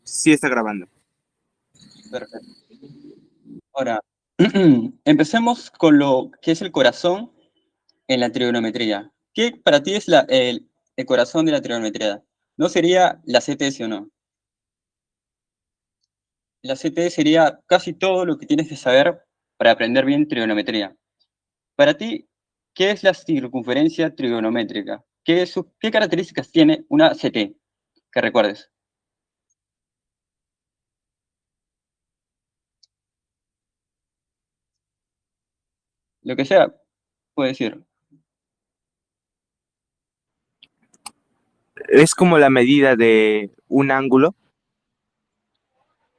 Sí está grabando. Perfecto. Ahora, empecemos con lo que es el corazón en la trigonometría. ¿Qué para ti es el corazón de la trigonometría? ¿No sería la CT, sí o no? La CT sería casi todo lo que tienes que saber para aprender bien trigonometría. Para ti, ¿qué es la circunferencia trigonométrica? ¿Qué características tiene una CT? Que recuerdes. Lo que sea, puedes decir. Es como la medida de un ángulo.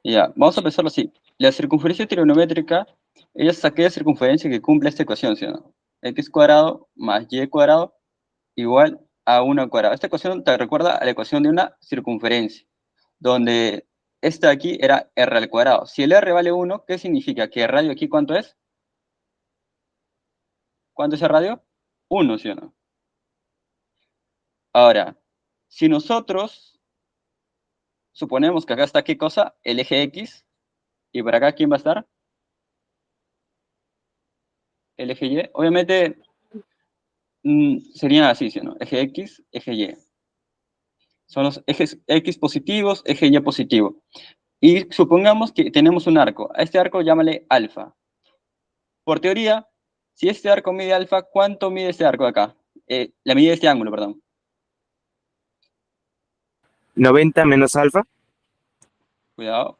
Ya, vamos a pensarlo así. La circunferencia trigonométrica, ella es aquella circunferencia que cumple esta ecuación, ¿sí o no? X cuadrado más Y cuadrado igual a 1 al cuadrado. Esta ecuación te recuerda a la ecuación de una circunferencia, donde esta de aquí era R al cuadrado. Si el R vale 1, ¿qué significa? Que el radio aquí, ¿cuánto es? ¿Cuánto es el radio? 1, ¿sí o no? Ahora, si nosotros suponemos que acá está, ¿qué cosa? El eje X, y por acá, ¿quién va a estar? El eje Y. Obviamente, sería así, ¿sí o no? Eje X, eje Y. Son los ejes X positivos, eje Y positivo. Y supongamos que tenemos un arco. A este arco llámale alfa. Por teoría, si este arco mide alfa, ¿cuánto mide este arco de acá? La medida de este ángulo, perdón. 90 menos alfa. Cuidado.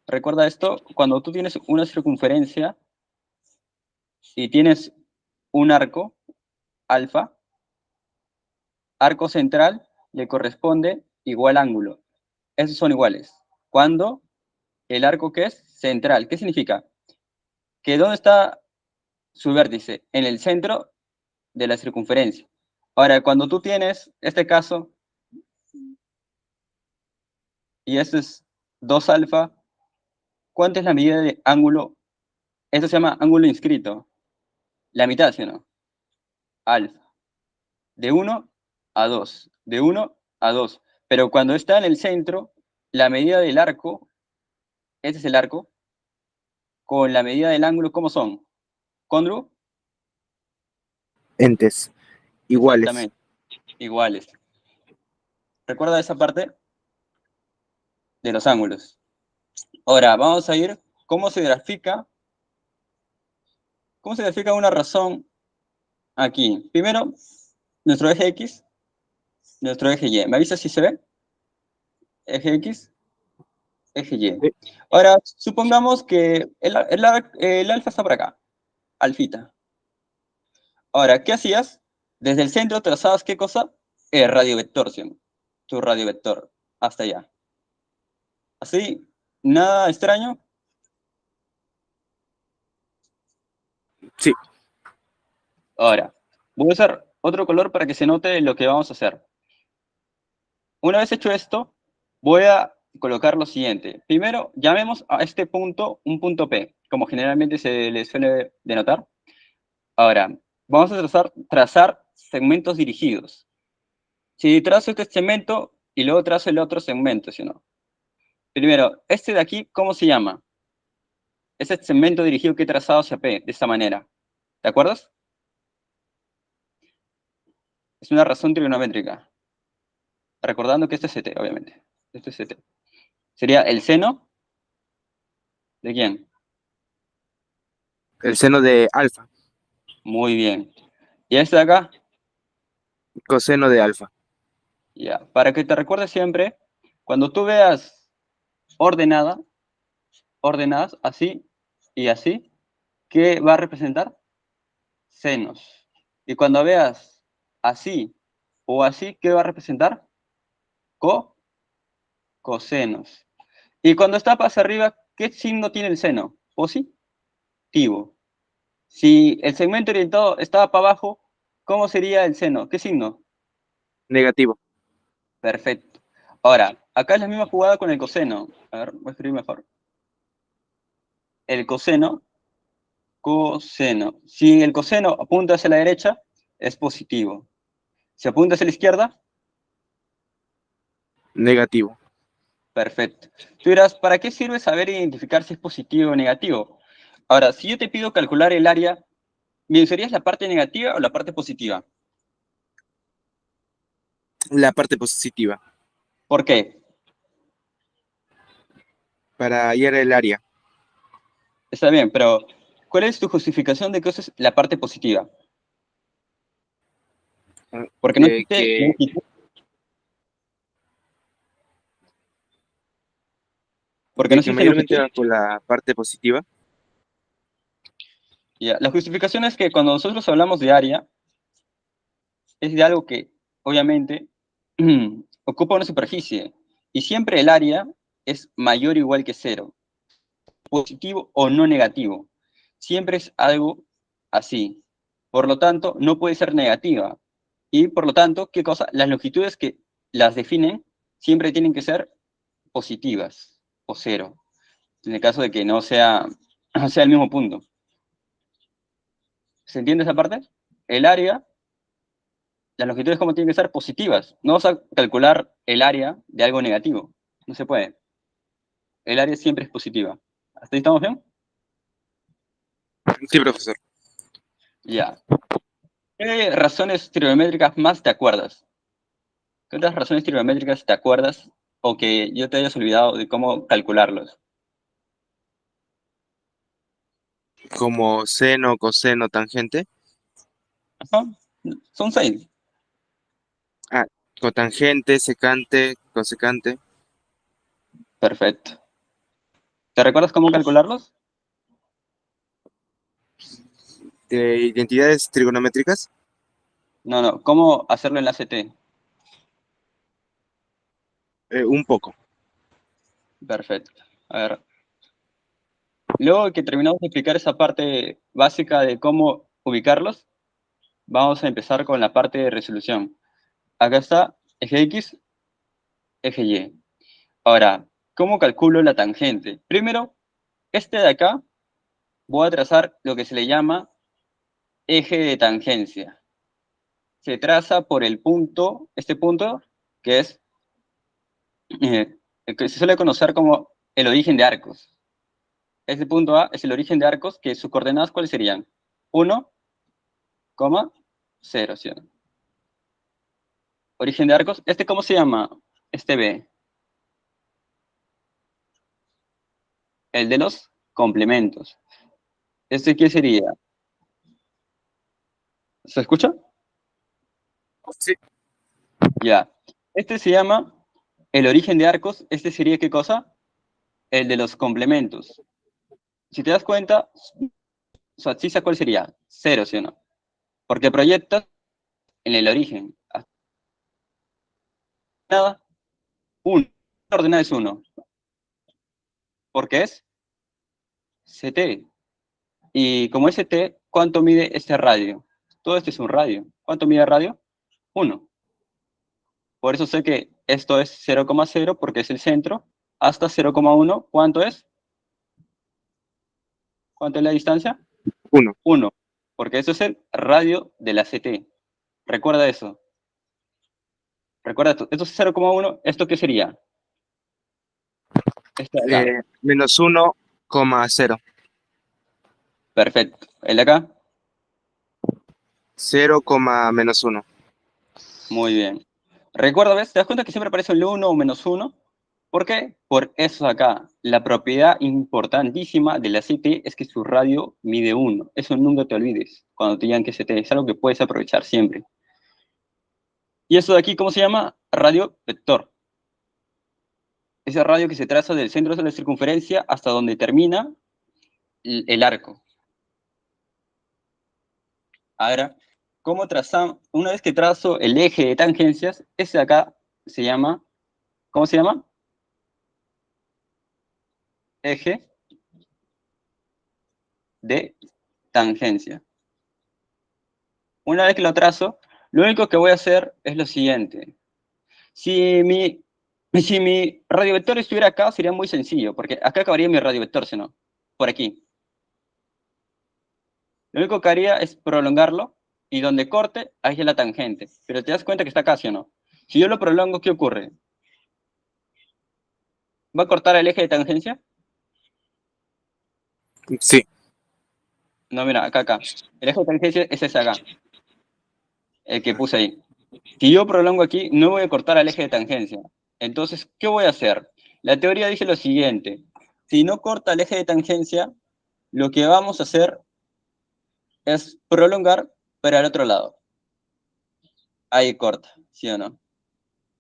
Recuerda esto, cuando tú tienes una circunferencia y tienes un arco, alfa, arco central le corresponde igual ángulo. Esos son iguales. Cuando el arco que es central, ¿qué significa? Que ¿dónde está su vértice? En el centro de la circunferencia. Ahora, cuando tú tienes este caso, y esto es 2 alfa, ¿cuánto es la medida de ángulo? Esto se llama ángulo inscrito. La mitad, ¿sí o no? Alfa. De 1 a 2. De 1 a 2. Pero cuando está en el centro, la medida del arco, este es el arco, con la medida del ángulo, ¿cómo son? ¿Cóngruo? Entes iguales. Exactamente, iguales. Recuerda esa parte de los ángulos. Ahora, vamos a ir cómo se grafica una razón aquí. Primero, nuestro eje X, nuestro eje Y. ¿Me avisas si se ve? Eje X, eje Y. Sí. Ahora, supongamos que el alfa está por acá, alfita. Ahora, ¿qué hacías? Desde el centro trazabas, ¿qué cosa? El radio vector, ¿sí? Tu radio vector, hasta allá. Así, nada extraño. Sí. Ahora, voy a usar otro color para que se note lo que vamos a hacer. Una vez hecho esto, voy a colocar lo siguiente. Primero, llamemos a este punto un punto P, como generalmente se le suele denotar. Ahora, vamos a trazar segmentos dirigidos. Si trazo este segmento y luego trazo el otro segmento, ¿sí o no? Primero, este de aquí, ¿cómo se llama? Ese segmento dirigido que he trazado hacia P, de esta manera. ¿De acuerdo? Es una razón trigonométrica. Recordando que este es CT, obviamente. Este es CT. Sería el seno de quién. El seno de alfa. Muy bien. Y este de acá, Coseno de alfa. ya. Para que te recuerdes siempre, cuando tú veas ordenadas, así y así, ¿qué va a representar? Senos. Y cuando veas así o así, ¿qué va a representar? Co, cosenos. Y cuando está hacia arriba, ¿qué signo tiene el seno? Positivo. Si el segmento orientado estaba para abajo, ¿cómo sería el seno? ¿Qué signo? Negativo. Perfecto. Ahora, acá es la misma jugada con el coseno. A ver, voy a escribir mejor. El coseno, coseno. Si el coseno apunta hacia la derecha, es positivo. Si apunta hacia la izquierda, Negativo. Perfecto. Tú dirás, ¿para qué sirve saber identificar si es positivo o negativo? Ahora, si yo te pido calcular el área, ¿me usarías la parte negativa o la parte positiva? La parte positiva. ¿Por qué? Para hallar el área. Está bien, pero ¿cuál es tu justificación de que uses la parte positiva? Porque no De existe que, longitud. Porque no de que existe mayormente longitud. va por la parte positiva. Ya, la justificación es que cuando nosotros hablamos de área, es de algo que, obviamente, ocupa una superficie. Y siempre el área es mayor o igual que cero, positivo o no negativo. Siempre es algo así. Por lo tanto, no puede ser negativa. Y por lo tanto, ¿qué cosa? Las longitudes que las definen siempre tienen que ser positivas o cero, en el caso de que no sea, no sea el mismo punto. ¿Se entiende esa parte? El área, las longitudes como tienen que ser positivas. No vas a calcular el área de algo negativo. No se puede. El área siempre es positiva. ¿Hasta ahí estamos bien? Sí, profesor. Ya. ¿Qué razones trigonométricas más te acuerdas? ¿Qué otras razones trigonométricas te acuerdas o que yo te hayas olvidado de cómo calcularlos? Como seno, coseno, tangente. Ajá. Son 6. Ah, cotangente, secante, cosecante. Perfecto. ¿Te recuerdas cómo calcularlos? De identidades trigonométricas. No, no. ¿Cómo hacerlo en la CT? Un poco. Perfecto. A ver. Luego que terminamos de explicar esa parte básica de cómo ubicarlos, vamos a empezar con la parte de resolución. Acá está eje X, eje Y. Ahora, ¿cómo calculo la tangente? Primero, este de acá, voy a trazar lo que se le llama eje de tangencia. Se traza por el punto, este punto, que es, que se suele conocer como el origen de Arcos. Este punto A es el origen de Arcos, que sus coordenadas, ¿cuáles serían? 1,0, ¿sí o no? Origen de Arcos. ¿Este cómo se llama? Este B. El de los complementos. ¿Este qué sería? ¿Se escucha? Sí. Ya. Este se llama el origen de Arcos. ¿Este sería qué cosa? El de los complementos. Si te das cuenta, su abscisa, ¿cuál sería? 0, ¿sí o no? Porque proyectas en el origen. Nada, 1. La ordenada es 1. Porque es CT. Y como es CT, ¿cuánto mide este radio? Todo esto es un radio. ¿Cuánto mide el radio? 1. Por eso sé que esto es 0,0 porque es el centro. Hasta 0,1, ¿cuánto es? ¿Cuánto es la distancia? Uno. 1. Porque eso es el radio de la CT. Recuerda eso. Recuerda esto. Esto es 0,1. ¿Esto qué sería? Este de acá. Menos 1,0. Perfecto. ¿El de acá? 0, menos 1. Muy bien. Recuerda, ¿ves? ¿Te das cuenta que siempre aparece el 1 o menos 1? ¿Por qué? Por eso acá. La propiedad importantísima de la CT es que su radio mide 1. Eso nunca te olvides cuando te digan que CT. Es algo que puedes aprovechar siempre. ¿Y eso de aquí cómo se llama? Radio vector. Ese radio que se traza del centro de la circunferencia hasta donde termina el arco. Ahora, ¿cómo trazamos? Una vez que trazo el eje de tangencias, ese de acá se llama, ¿cómo se llama? Eje de tangencia. Una vez que lo trazo, lo único que voy a hacer es lo siguiente. Si mi radiovector estuviera acá, sería muy sencillo, porque acá acabaría mi radiovector, si no, por aquí. Lo único que haría es prolongarlo, y donde corte, ahí es la tangente. Pero te das cuenta que está acá, ¿sí o no? Si yo lo prolongo, ¿qué ocurre? ¿Va a cortar el eje de tangencia? Sí. No, mira, acá. El eje de tangencia es ese acá, el que puse ahí. Si yo prolongo aquí, no voy a cortar al eje de tangencia. Entonces, ¿qué voy a hacer? La teoría dice lo siguiente. Si no corta el eje de tangencia, lo que vamos a hacer es prolongar, pero al otro lado. Ahí corta, ¿sí o no?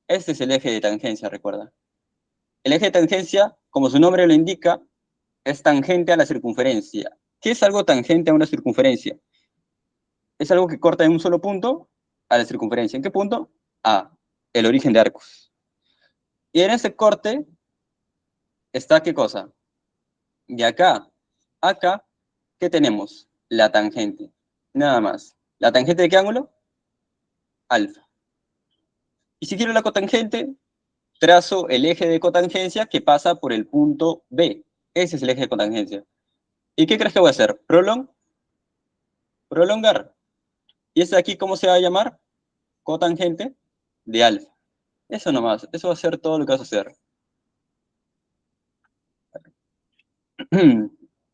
Este es el eje de tangencia, recuerda. El eje de tangencia, como su nombre lo indica, es tangente a la circunferencia. ¿Qué es algo tangente a una circunferencia? Es algo que corta en un solo punto a la circunferencia. ¿En qué punto? A, el origen de Arcos. Y en ese corte está, ¿qué cosa? Y acá, ¿qué tenemos? La tangente. Nada más. ¿La tangente de qué ángulo? Alfa. Y si quiero la cotangente, trazo el eje de cotangencia que pasa por el punto B. Ese es el eje de cotangencia. ¿Y qué crees que voy a hacer? Prolongar. ¿Y ese de aquí cómo se va a llamar? Cotangente de alfa. Eso nomás. Eso va a ser todo lo que vas a hacer.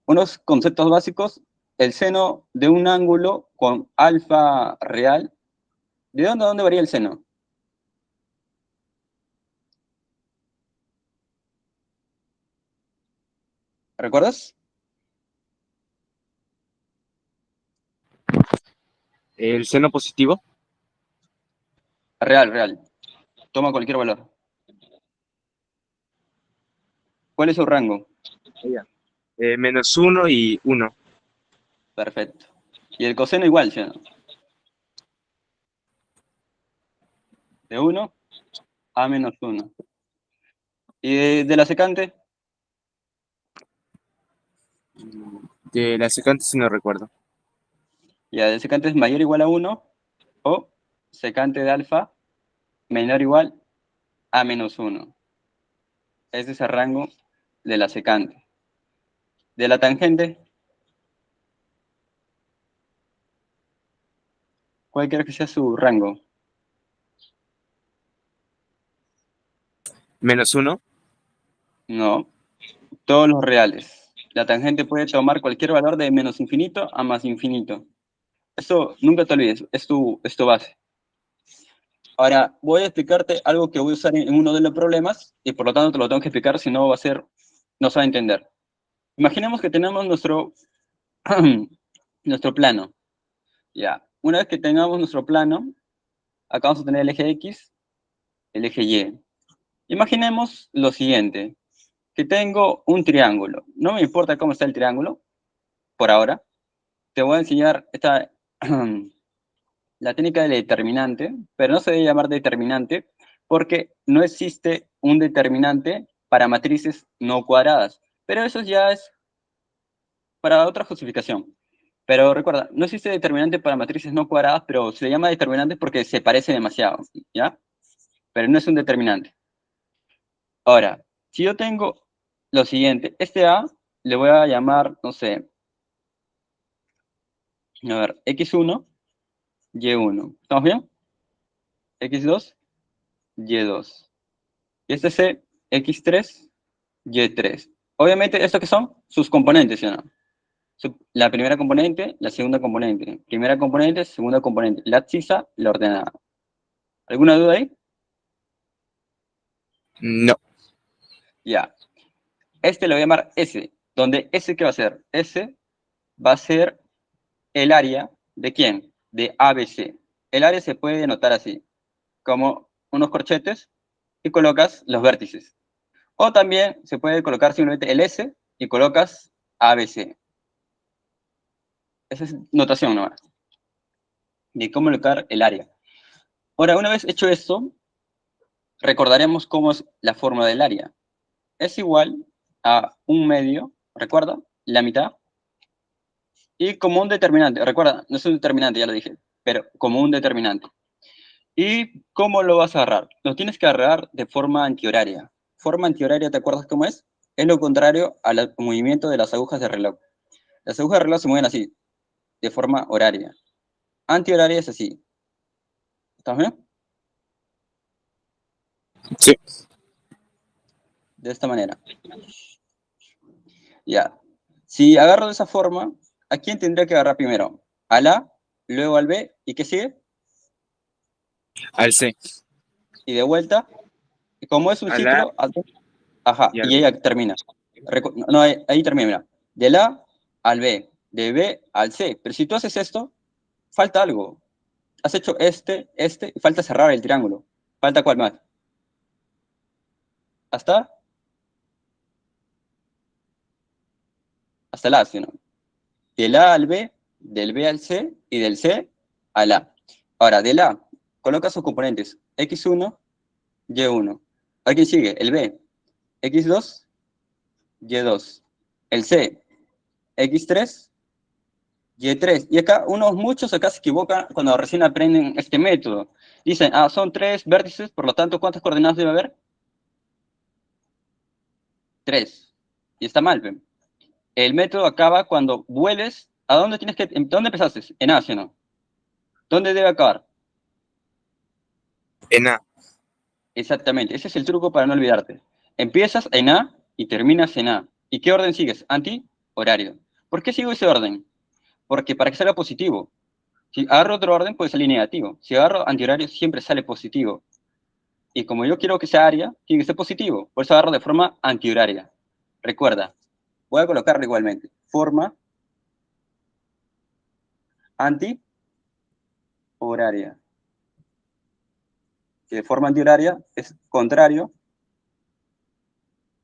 Unos conceptos básicos. El seno de un ángulo con alfa real. ¿De dónde a dónde varía el seno? ¿Recuerdas? El seno positivo. Real. Toma cualquier valor. ¿Cuál es su rango? -1 y 1. Perfecto. Y el coseno igual, ¿sí? De 1 a -1. ¿Y de la secante? De la secante sí no recuerdo. Ya, de secante es mayor o igual a 1 o secante de alfa menor o igual a -1. Ese es el rango de la secante. De la tangente, ¿cuál crees que sea su rango? -1. No, todos los reales. La tangente puede tomar cualquier valor de menos infinito a más infinito. Eso nunca te olvides, es tu base. Ahora, voy a explicarte algo que voy a usar en uno de los problemas y por lo tanto te lo tengo que explicar, si no va a ser, no se va a entender. Imaginemos que tenemos nuestro plano. Ya, una vez que tengamos nuestro plano, acá vamos a tener el eje X, el eje Y. Imaginemos lo siguiente, que tengo un triángulo. No me importa cómo está el triángulo, por ahora. Te voy a enseñar la técnica del determinante, pero no se debe llamar determinante porque no existe un determinante para matrices no cuadradas. Pero eso ya es para otra justificación. Pero recuerda, no existe determinante para matrices no cuadradas, pero se le llama determinante porque se parece demasiado, ¿ya? Pero no es un determinante. Ahora, si yo tengo lo siguiente, este A le voy a llamar, no sé, a ver, X1, Y1. ¿Estamos bien? X2, Y2. Y este C, X3, Y3. Obviamente, ¿estos qué son? Sus componentes, ¿sí o no? La primera componente, la segunda componente. Primera componente, segunda componente. La abscisa, la ordenada. ¿Alguna duda ahí? No. Ya. Este lo voy a llamar S, donde S, ¿qué va a ser? S va a ser el área de ¿quién? De ABC. El área se puede denotar así, como unos corchetes y colocas los vértices. O también se puede colocar simplemente el S y colocas ABC. Esa es notación nomás, de cómo colocar el área. Ahora, una vez hecho esto, recordaremos cómo es la forma del área. Es igual a un medio, ¿recuerda? La mitad. Y como un determinante, recuerda, no es un determinante, ya lo dije, pero como un determinante. ¿Y cómo lo vas a agarrar? Lo tienes que agarrar de forma antihoraria. Forma antihoraria, ¿te acuerdas cómo es? Es lo contrario al movimiento de las agujas de reloj. Las agujas de reloj se mueven así, de forma horaria. Antihoraria es así. ¿Estás bien? Sí. de esta manera. Ya. Si agarro de esa forma, ¿a quién tendría que agarrar primero? Al A, luego al B, ¿y qué sigue? Al C. Y de vuelta, y como es un Al A ciclo, ajá, y al y B. ahí termina. No, ahí termina, mira. Del A al B, de B al C. Pero si tú haces esto, falta algo. Has hecho y falta cerrar el triángulo. ¿Falta cuál más? ¿Hasta? Hasta el A, ¿sí, no? Del A al B, del B al C y del C al A. Ahora, del A, coloca sus componentes x1, y1. ¿A quién sigue? El B, x2, y2. El C, x3, y3. Y acá, muchos acá se equivocan cuando recién aprenden este método. Dicen, son 3 vértices, por lo tanto, ¿cuántas coordenadas debe haber? 3. Y está mal, ¿ve? El método acaba cuando vuelves. ¿A dónde tienes que, dónde empezaste? En A, ¿sí o no? ¿Dónde debe acabar? En A. Exactamente, ese es el truco para no olvidarte. Empiezas en A y terminas en A. ¿Y qué orden sigues? Anti-horario. ¿Por qué sigo ese orden? Porque para que salga positivo. Si agarro otro orden, puede salir negativo. Si agarro antihorario, siempre sale positivo. Y como yo quiero que sea área, tiene que ser positivo. Por eso agarro de forma antihoraria. Recuerda, voy a colocarlo igualmente. Forma antihoraria. Que de forma antihoraria es contrario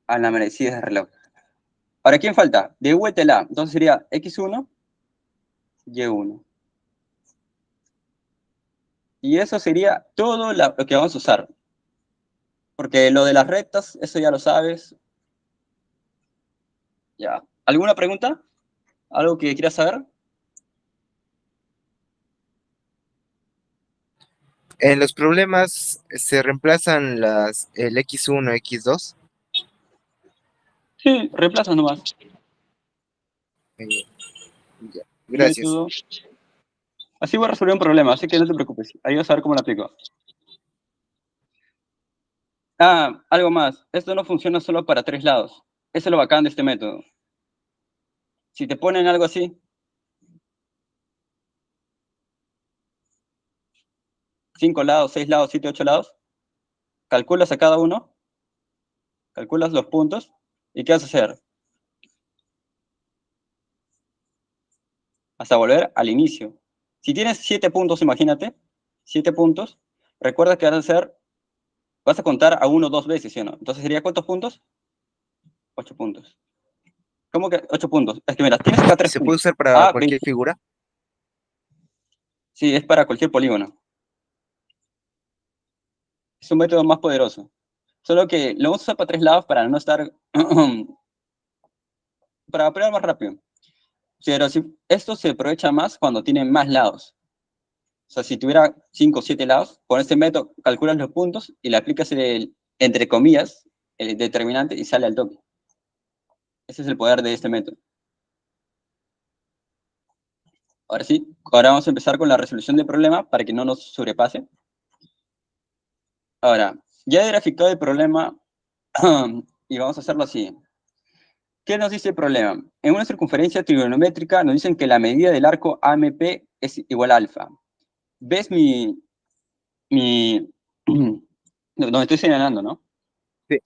a la merecida de reloj. Ahora, ¿quién falta? De vuelta el A. Entonces sería x1, y1. Y eso sería todo lo que vamos a usar. Porque lo de las rectas, eso ya lo sabes. Ya. ¿Alguna pregunta? ¿Algo que quieras saber? En los problemas se reemplazan el X1, X2. Sí, reemplazas nomás. Eh, ya. Gracias. Método. Así voy a resolver un problema, así que no te preocupes. Ahí vas a ver cómo lo aplico. Algo más. Esto no funciona solo para 3 lados. Eso es lo bacán de este método. Si te ponen algo así, 5 lados, 6 lados, 7, 8 lados, calculas a cada uno, calculas los puntos, ¿y qué vas a hacer? Hasta volver al inicio. Si tienes 7 puntos, imagínate, 7 puntos, recuerda que vas a contar a 1 2 veces, ¿sí o no? Entonces, ¿sería cuántos puntos? 8 puntos. ¿Cómo que 8 puntos? Es que mira, tienes acá 3 ¿Se puede puntos. usar para A, cualquier 20. figura? Sí, es para cualquier polígono. Es un método más poderoso. Solo que lo vamos a usar para 3 lados para no estar... para operar más rápido. Pero esto se aprovecha más cuando tiene más lados. O sea, si tuviera 5 o 7 lados, con este método calculas los puntos y le aplicas entre comillas, el determinante y sale al toque. Ese es el poder de este método. Ahora sí, ahora vamos a empezar con la resolución del problema para que no nos sobrepase. Ahora, ya he graficado el problema y vamos a hacerlo así. ¿Qué nos dice el problema? En una circunferencia trigonométrica nos dicen que la medida del arco AMP es igual a alfa. ¿Ves mi donde estoy señalando, ¿no? Sí.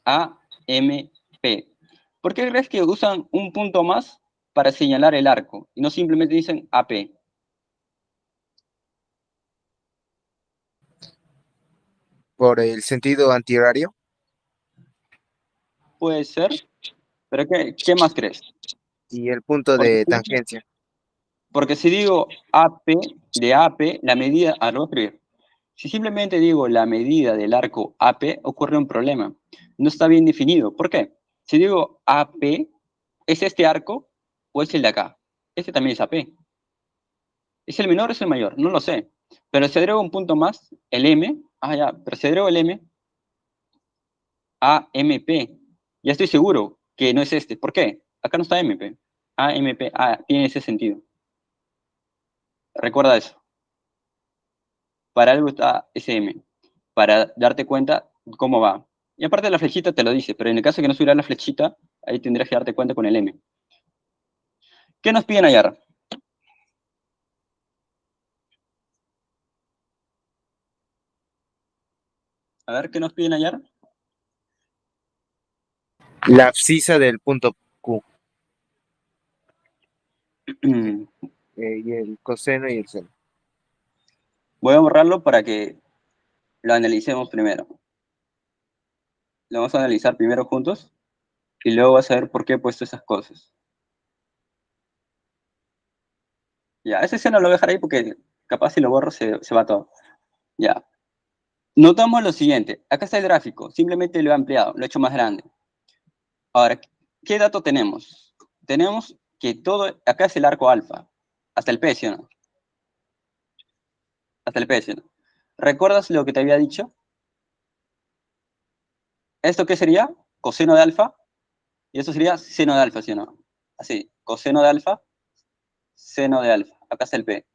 AMP. ¿Por qué crees que usan un punto más para señalar el arco y no simplemente dicen AP? Por el sentido antihorario. Puede ser, pero ¿qué más crees? Y el punto Porque, de tangencia. porque si digo AP, de AP, la medida, lo voy a escribir. Si simplemente digo la medida del arco AP, ocurre un problema. No está bien definido. ¿Por qué? Si digo AP, ¿es este arco o es el de acá? Este también es AP. ¿Es el menor o es el mayor? No lo sé. Pero si agrego un punto más, el M, ya, pero si agrego el M, AMP, ya estoy seguro que no es este. ¿Por qué? Acá no está MP. AMP, tiene ese sentido. Recuerda eso. Para algo está ese M. Para darte cuenta cómo va. Y aparte la flechita te lo dice, pero en el caso de que no subiera la flechita, ahí tendrías que darte cuenta con el M. ¿Qué nos piden hallar? A ver, ¿qué nos piden hallar? La abscisa del punto Q. Y el coseno y el seno. Voy a borrarlo para que lo analicemos primero. Lo vamos a analizar primero juntos y luego vas a ver por qué he puesto esas cosas. Ya, ese seno lo voy a dejar ahí porque capaz si lo borro se va todo. Ya. Notamos lo siguiente. Acá está el gráfico. Simplemente lo he ampliado, lo he hecho más grande. Ahora, ¿qué dato tenemos? Tenemos que todo, acá es el arco alfa, hasta el P, ¿sí o no? Hasta el P, ¿sí o no? ¿Recuerdas lo que te había dicho? ¿Esto qué sería? Coseno de alfa, y eso sería seno de alfa, ¿sí o no? Así, coseno de alfa, seno de alfa. Acá está el P.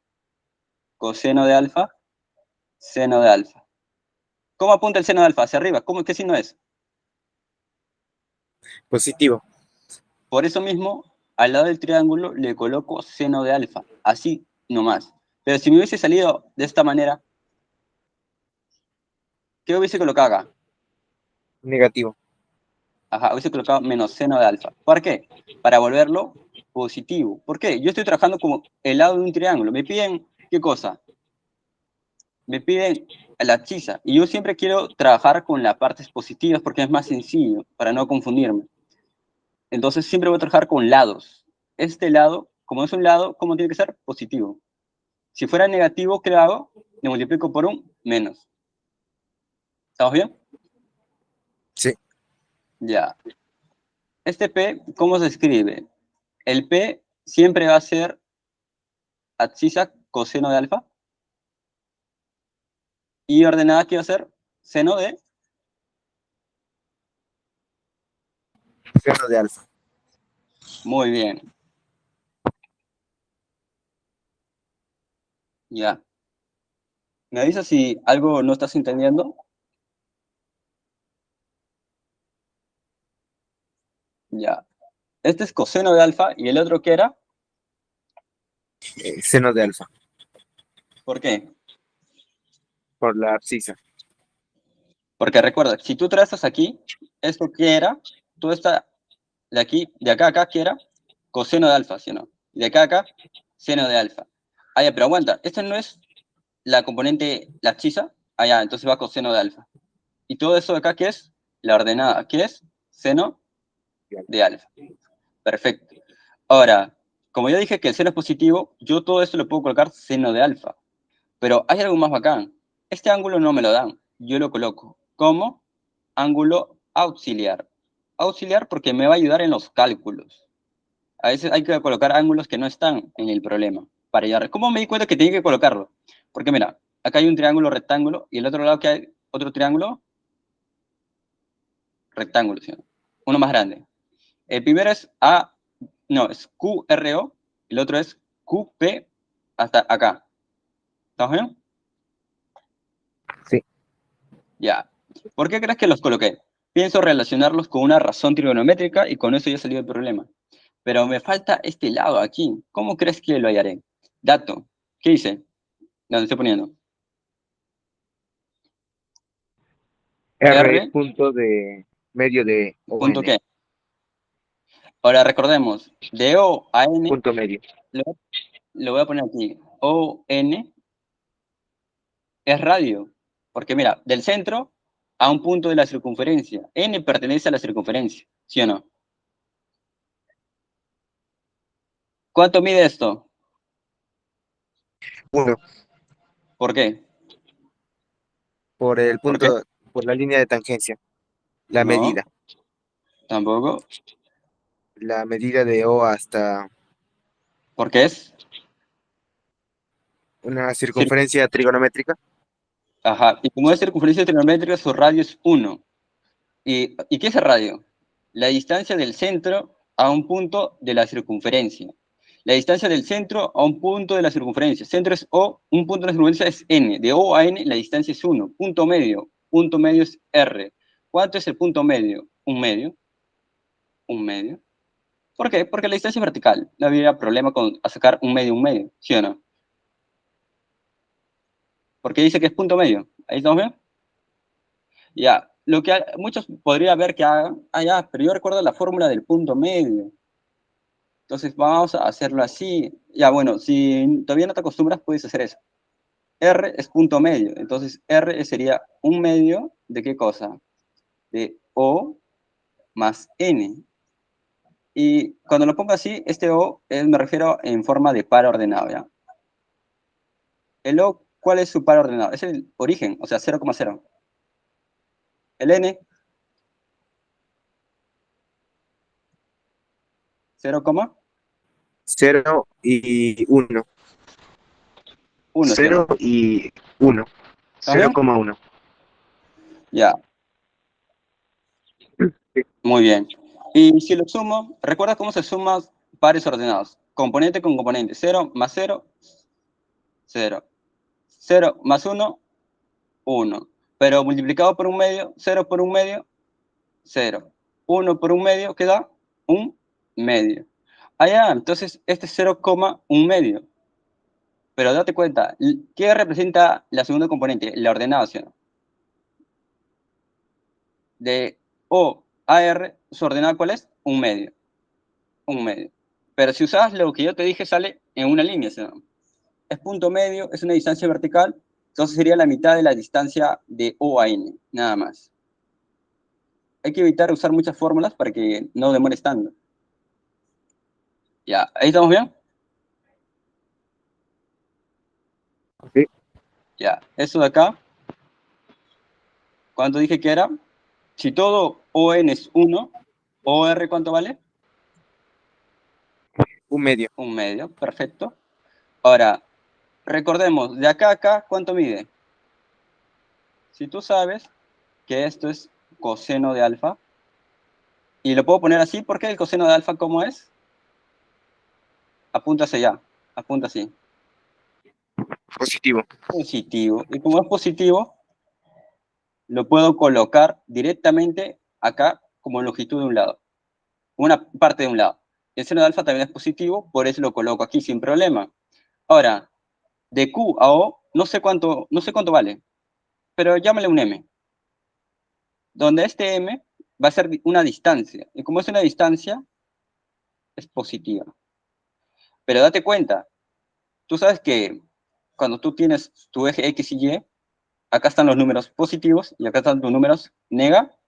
Coseno de alfa, seno de alfa. ¿Cómo apunta el seno de alfa? Hacia arriba. ¿Qué signo es? Positivo. Por eso mismo, al lado del triángulo le coloco seno de alfa, así nomás. Pero si me hubiese salido de esta manera, ¿qué hubiese colocado acá? Negativo. Ajá, hubiese colocado menos seno de alfa. ¿Por qué? Para volverlo positivo. ¿Por qué? Yo estoy trabajando como el lado de un triángulo. Me piden, ¿qué cosa? Me piden la abscisa. Y yo siempre quiero trabajar con las partes positivas porque es más sencillo, para no confundirme. Entonces siempre voy a trabajar con lados. Este lado, como es un lado, ¿cómo tiene que ser? Positivo. Si fuera negativo, ¿qué hago? Le multiplico por un menos. ¿Estamos bien? Sí. Ya. Este P, ¿cómo se escribe? El P siempre va a ser abscisa coseno de alfa. Y ordenada, ¿qué va a ser? Seno de... Seno de alfa. Muy bien. Ya. ¿Me avisas si algo no estás entendiendo? Ya. Este es coseno de alfa y el otro, ¿qué era? Seno de alfa. ¿Por qué? Por la abscisa. Porque recuerda, si tú trazas aquí, ¿esto qué era? Todo está de aquí, de acá a acá, ¿qué era? Coseno de alfa, ¿sí o no? Y de acá a acá, seno de alfa. Ah, ya, pero aguanta, esta no es la componente, la abscisa. Ah, ya, entonces va coseno de alfa. Y todo eso de acá, ¿qué es? La ordenada, ¿qué es? Seno de alfa. Perfecto. Ahora, como ya dije que el seno es positivo, yo todo esto lo puedo colocar seno de alfa. Pero hay algo más bacán. Este ángulo no me lo dan. Yo lo coloco como ángulo auxiliar. Auxiliar porque me va a ayudar en los cálculos. A veces hay que colocar ángulos que no están en el problema para ayudar. ¿Cómo me di cuenta que tenía que colocarlo? Porque mira, acá hay un triángulo rectángulo y el otro lado que hay otro triángulo rectángulo, ¿sí? Uno más grande. El primero es no, es QRO, el otro es QP hasta acá. ¿Estamos bien? Sí. Ya. ¿Por qué crees que los coloqué? Pienso relacionarlos con una razón trigonométrica y con eso ya salió el problema. Pero me falta este lado aquí. ¿Cómo crees que lo hallaré? Dato. ¿Qué hice? ¿Dónde estoy poniendo? R R, punto de medio de punto ON. qué. Ahora recordemos, de O a N, Punto medio. lo, lo voy a poner aquí. O, N es radio. Porque mira, del centro a un punto de la circunferencia. N pertenece a la circunferencia, ¿sí o no? ¿Cuánto mide esto? 1. ¿Por qué? Por el ¿Por qué? punto, por la línea de tangencia. La No, medida. tampoco. La medida de O hasta ¿Por qué es? una Cir- circunferencia trigonométrica. Ajá. Y como es circunferencia trigonométrica, su radio es 1. ¿Y qué es el radio? La distancia del centro a un punto de la circunferencia. La distancia del centro a un punto de la circunferencia. Centro es O, un punto de la circunferencia es N. De O a N la distancia es 1. Punto medio es R. ¿Cuánto es el punto medio? Un medio. Un medio. ¿Por qué? Porque la distancia es vertical. No habría problema con sacar un medio, ¿sí o no? Porque dice que es punto medio. ¿Ahí estamos bien? Ya. Lo que muchos podrían ver que hagan, ya, pero yo recuerdo la fórmula del punto medio. Entonces vamos a hacerlo así. Ya, bueno, si todavía no te acostumbras, puedes hacer eso. R es punto medio. Entonces R sería un medio de ¿qué cosa? De O más N. Y cuando lo pongo así, este O me refiero en forma de par ordenado, ¿ya? El O, ¿cuál es su par ordenado? Es el origen, o sea, 0,0. El N, 0, 0 y 1. 1, ¿sí o 0 no? y 1. ¿Estás bien? 0,1. Ya, muy bien. Y si lo sumo, ¿recuerdas cómo se suman pares ordenados? Componente con componente. 0 más 0, 0. 0 más 1, 1. Pero multiplicado por un medio, 0 por un medio, 0. 1 por un medio queda un medio. Ya, entonces este es 0,1 medio. Pero date cuenta, ¿qué representa la segunda componente? La ordenación. De O a R, ¿su ordenada cuál es? Un medio. Un medio. Pero si usas lo que yo te dije, sale en una línea, ¿no? Es punto medio, es una distancia vertical, entonces sería la mitad de la distancia de O a N, nada más. Hay que evitar usar muchas fórmulas para que no demores tanto. Ya, ¿ahí estamos bien? Sí. Ya, eso de acá, ¿cuánto dije que era? Si todo ON es 1, OR ¿cuánto vale? Un medio. Un medio, perfecto. Ahora, recordemos, de acá a acá, ¿cuánto mide? Si tú sabes que esto es coseno de alfa, y lo puedo poner así, porque el coseno de alfa, ¿cómo es? Apunta hacia allá, apunta así. Positivo. Positivo. Y como es positivo, lo puedo colocar directamente acá como longitud de un lado. Una parte de un lado. El seno de alfa también es positivo, por eso lo coloco aquí sin problema. Ahora, de Q a O, no sé cuánto vale, pero llámale un M. Donde este M va a ser una distancia. Y como es una distancia, es positiva. Pero date cuenta, tú sabes que cuando tú tienes tu eje X y Y, acá están los números positivos y acá están tus números negativos.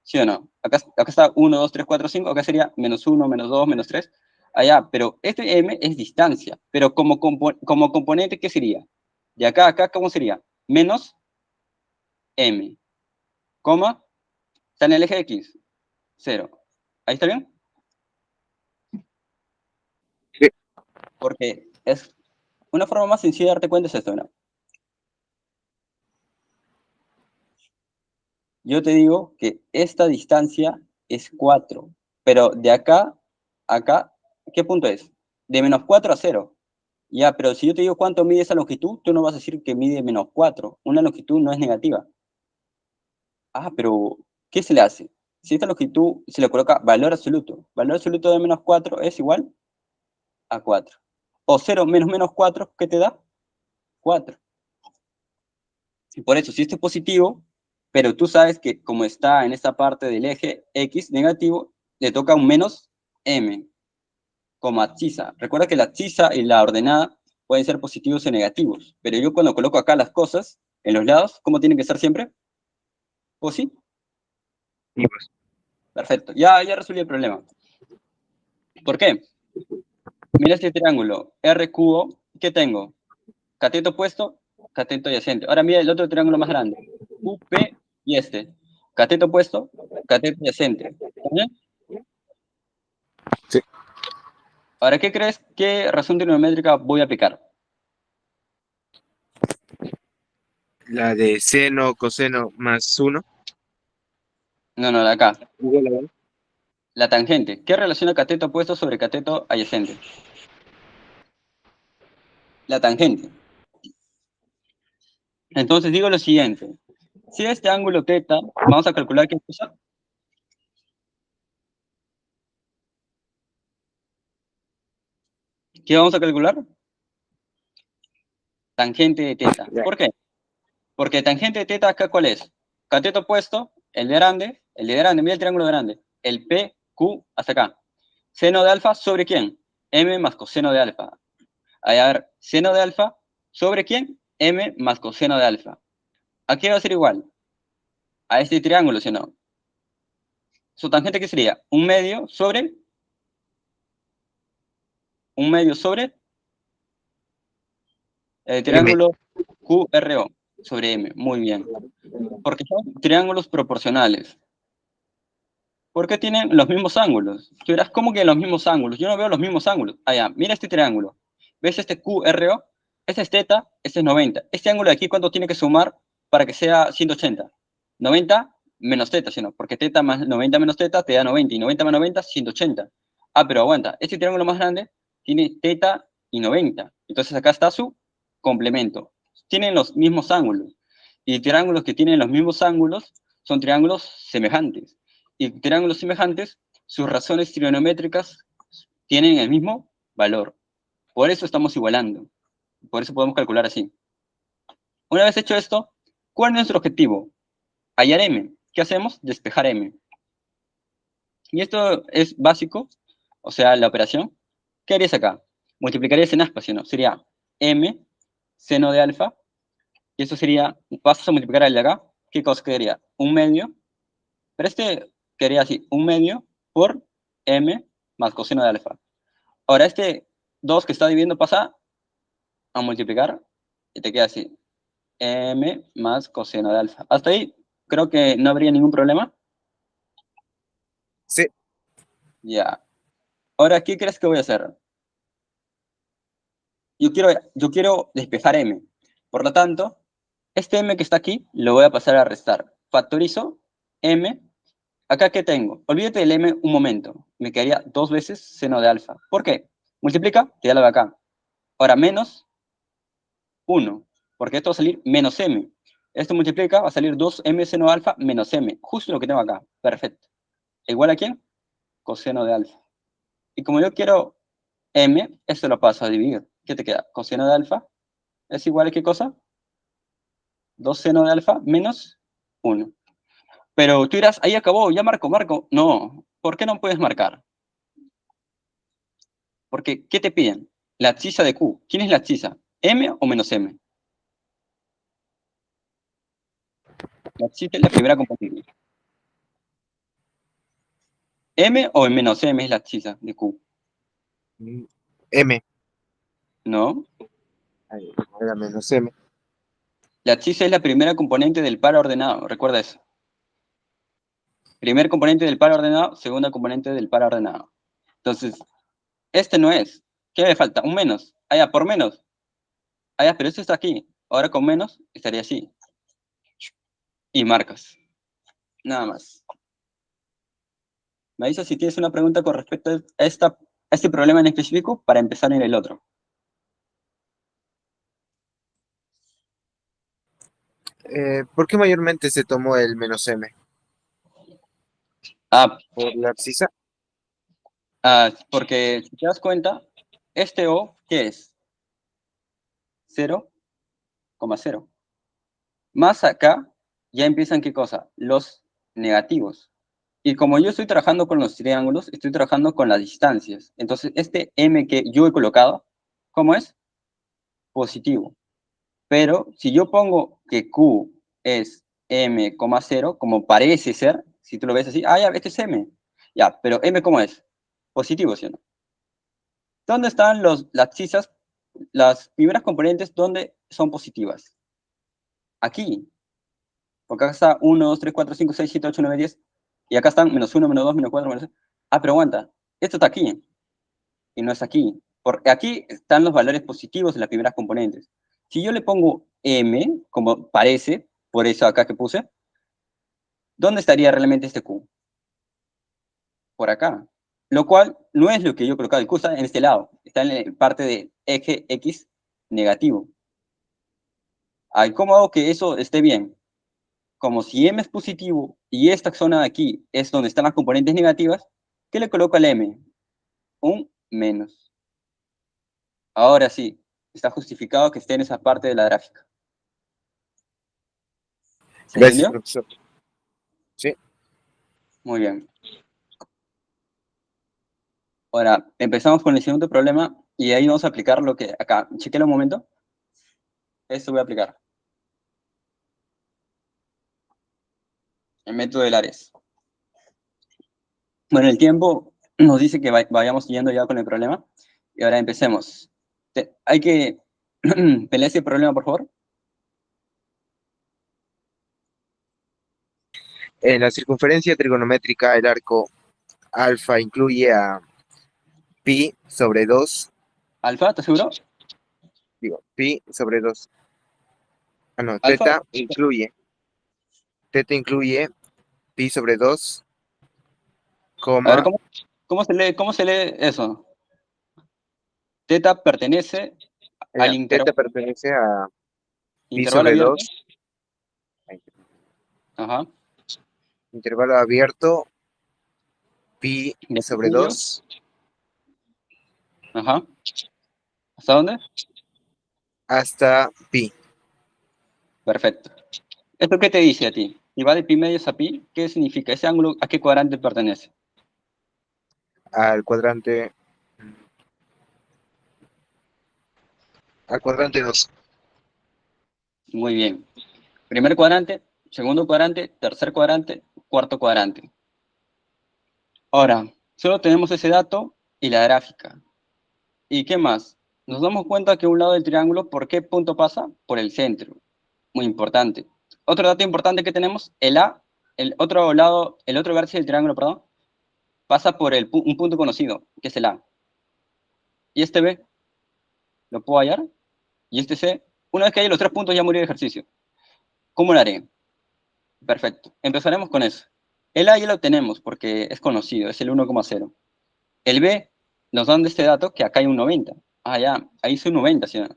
¿Sí o no? Acá está 1, 2, 3, 4, 5. Acá sería menos 1, menos 2, menos 3. Allá, pero este M es distancia. Pero como componente, ¿qué sería? De acá a acá, ¿cómo sería? Menos M. Coma, está en el eje X. 0. ¿Ahí está bien? Sí. Porque es una forma más sencilla de darte cuenta es esto, ¿no? Yo te digo que esta distancia es 4. Pero de acá a acá, ¿qué punto es? De menos 4 a 0. Ya, pero si yo te digo cuánto mide esa longitud, tú no vas a decir que mide menos 4. Una longitud no es negativa. Pero ¿qué se le hace? Si esta longitud se le coloca valor absoluto de menos 4 es igual a 4. O 0 menos menos 4, ¿qué te da? 4. Y por eso, si esto es positivo, pero tú sabes que como está en esta parte del eje X negativo, le toca un menos M, como abscisa. Recuerda que la abscisa y la ordenada pueden ser positivos o negativos, pero yo cuando coloco acá las cosas, en los lados, ¿cómo tienen que estar siempre? Positivos. Perfecto, ya resolví el problema. ¿Por qué? Mira este triángulo, RQO, ¿qué tengo? Cateto opuesto, cateto adyacente. Ahora mira el otro triángulo más grande, UP y este. Cateto opuesto, cateto adyacente. ¿Bien? Sí. Ahora, ¿qué crees? ¿Qué razón trigonométrica voy a aplicar? La de seno, coseno más 1. No, de acá. Igual a 1. La tangente. ¿Qué relaciona cateto opuesto sobre cateto adyacente? La tangente. Entonces digo lo siguiente. Si este ángulo teta, vamos a calcular qué cosa. ¿Qué vamos a calcular? Tangente de teta. Ya. ¿Por qué? Porque tangente de teta acá, ¿cuál es? Cateto opuesto, el de grande, mira el triángulo grande, el PQ hasta acá. Seno de alfa sobre quién? M más coseno de alfa. A ver, seno de alfa sobre quién? M más coseno de alfa. Aquí va a ser igual a este triángulo, ¿sí o no? Su tangente, ¿qué sería? Un medio sobre el M. triángulo QRO sobre M. Muy bien. Porque son triángulos proporcionales. ¿Por qué tienen los mismos ángulos? Tú dirás, ¿cómo que los mismos ángulos? Yo no veo los mismos ángulos. Ah, ya, mira este triángulo. ¿Ves este QRO? Este es teta, este es 90. Este ángulo de aquí, ¿cuánto tiene que sumar para que sea 180? 90 menos teta, ¿sí no? Porque teta más 90 menos teta te da 90. Y 90 más 90, 180. Ah, pero aguanta. Este triángulo más grande tiene teta y 90. Entonces acá está su complemento. Tienen los mismos ángulos. Y triángulos que tienen los mismos ángulos son triángulos semejantes. Y triángulos semejantes, sus razones trigonométricas tienen el mismo valor. Por eso estamos igualando. Por eso podemos calcular así. Una vez hecho esto, ¿cuál es nuestro objetivo? Hallar m. ¿Qué hacemos? Despejar m. Y esto es básico, o sea, la operación. ¿Qué harías acá? Multiplicarías en aspas, ¿sí o no? Sería m seno de alfa, y eso sería, pasas a multiplicar al de acá, ¿qué cosa quedaría? Un medio, pero este quedaría así, un medio por m más coseno de alfa. Ahora este 2 que está dividiendo pasa a multiplicar y te queda así, m más coseno de alfa. Hasta ahí creo que no habría ningún problema. Sí. Ya. Ahora, ¿qué crees que voy a hacer? Yo quiero despejar m. Por lo tanto, este m que está aquí lo voy a pasar a restar. Factorizo m. ¿Acá qué tengo? Olvídate del m un momento. Me quedaría 2 veces seno de alfa. ¿Por qué? Multiplica, te da lo de acá. Ahora, menos 1, porque esto va a salir menos m. Esto multiplica, va a salir 2m seno de alfa menos m. Justo lo que tengo acá. Perfecto. ¿Igual a quién? Coseno de alfa. Y como yo quiero m, esto lo paso a dividir. ¿Qué te queda? Coseno de alfa es igual a ¿qué cosa? 2 seno de alfa menos 1. Pero tú dirás, ahí acabó, ya marco. No, ¿por qué no puedes marcar? Porque, ¿qué te piden? La abscisa de Q. ¿Quién es la abscisa? ¿M o menos M? La abscisa es la primera componente. ¿M o menos M es la abscisa de Q? M. No. Ahí, era menos M. La abscisa es la primera componente del par ordenado. Recuerda eso. Primer componente del par ordenado, segunda componente del par ordenado. Entonces, este no es. ¿Qué me falta? Un menos. Allá, por menos. Allá, pero esto está aquí. Ahora con menos estaría así. Y marcas. Nada más. Me avisas si tienes una pregunta con respecto a este problema en específico para empezar en el otro. ¿Por qué mayormente se tomó el menos M? Ah, ¿Por la abscisa? porque si te das cuenta, este O, ¿qué es? 0,0. Más acá ya empiezan, ¿qué cosa? Los negativos. Y como yo estoy trabajando con los triángulos, estoy trabajando con las distancias. Entonces, este M que yo he colocado, ¿cómo es? Positivo. Pero si yo pongo que Q es M,0, como parece ser, si tú lo ves así, ya, este es M. Ya, pero M ¿cómo es? Positivo, ¿sí o no? ¿Dónde están las cisas, las primeras componentes, dónde son positivas? Aquí. Porque acá está 1, 2, 3, 4, 5, 6, 7, 8, 9, 10. Y acá están menos 1, menos 2, menos 4, menos 6. Pero aguanta. Esto está aquí. Y no es aquí. Porque aquí están los valores positivos de las primeras componentes. Si yo le pongo M, como parece, por eso acá que puse, ¿dónde estaría realmente este Q? Por acá. Lo cual no es lo que yo he colocado. El Q está en este lado. Está en la parte de eje X negativo. Ay, ¿cómo hago que eso esté bien? como si M es positivo y esta zona de aquí es donde están las componentes negativas, ¿qué le coloco al M? Un menos. Ahora sí, está justificado que esté en esa parte de la gráfica. ¿Se Gracias, entendió? profesor. Sí. Muy bien. Ahora, empezamos con el segundo problema y ahí vamos a aplicar lo que acá. Chequéalo un momento. Esto voy a aplicar. El método del Ares. Bueno, el tiempo nos dice que vayamos yendo ya con el problema. Y ahora empecemos. Hay que pelear ese problema, por favor. En la circunferencia trigonométrica, el arco alfa incluye a pi sobre 2, Alfa, ¿estás seguro? digo, pi sobre 2. Ah, no, Alfa. teta incluye pi sobre 2, A ver, coma, ¿cómo se lee eso? Teta pertenece al teta pertenece a pi intervalo sobre abierto. 2, Ajá. intervalo abierto, pi ¿Y aquí sobre medio? 2, Ajá. ¿Hasta dónde? hasta pi, Perfecto. ¿Esto qué te dice a ti? Si va de pi medios a pi, ¿qué significa? ¿Ese ángulo a qué cuadrante pertenece? al cuadrante 2. Muy bien. Primer cuadrante, segundo cuadrante, tercer cuadrante, cuarto cuadrante. Ahora, solo tenemos ese dato y la gráfica. ¿Y qué más? Nos damos cuenta que un lado del triángulo, ¿por qué punto pasa? Por el centro. Muy importante. Otro dato importante que tenemos, el A, el otro lado, el otro vértice del triángulo, perdón, pasa por un punto conocido, que es el A. Y este B, ¿lo puedo hallar? Y este C, una vez que hay los tres puntos ya murió el ejercicio. ¿Cómo lo haré? Perfecto. Empezaremos con eso. El A ya lo tenemos porque es conocido, es el 1,0. El B nos dan de este dato que acá hay un 90. Ah, ya, ahí soy un 90, ¿sí o no?